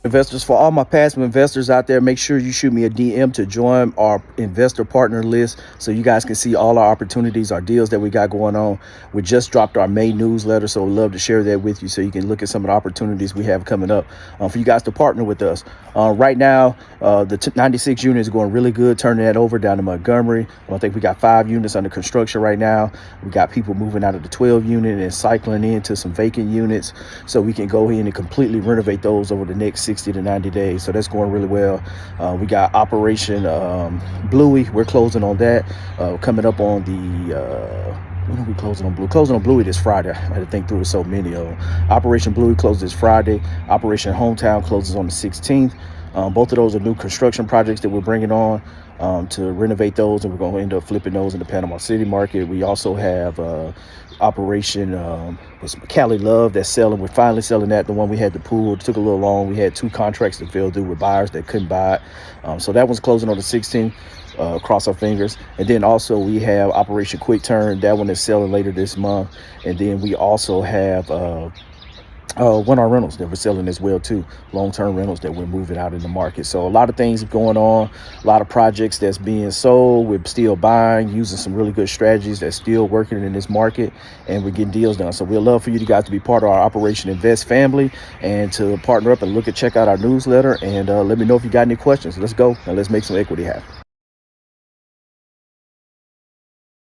Investors, for all my passive investors out there, make sure you shoot me a DM to join our investor partner list so you guys can see all our opportunities, our deals that we got going on. We just dropped our May newsletter, so we'd love to share that with you so you can look at some of the opportunities we have coming up for you guys to partner with us. Right now, the 96 unit is going really good, turning that over down to Montgomery. I think we got 5 units under construction right now. We got people moving out of the 12 unit and cycling into some vacant units so we can go in and completely renovate those over the next 60 to 90 days. So that's going really well. We got Operation Bluey. We're closing on that. Coming up on the when are we closing on Bluey? Closing on Bluey this Friday. I had to think through it, so many of them. Operation Bluey closes this Friday. Operation Hometown closes on the 16th. Both of those are new construction projects that we're bringing on to renovate those, and we're going to end up flipping those in the Panama City market. We also have Operation Cali Love that's selling. We're finally selling that. The one we had to pull, it took a little long. We had 2 contracts that fell through with buyers that couldn't buy it. So that one's closing on the 16th. Cross our fingers. And then also we have Operation Quick Turn. That one is selling later this month. And then we also have one of our rentals that we're selling as well too, long-term rentals that we're moving out in the market. So a lot of things going on, a lot of projects that's being sold. We're still buying, using some really good strategies that's still working in this market, and we're getting deals done. So we'd love for you guys to be part of our Operation Invest family and to partner up and check out our newsletter, and let me know if you got any questions. Let's go and let's make some equity happen.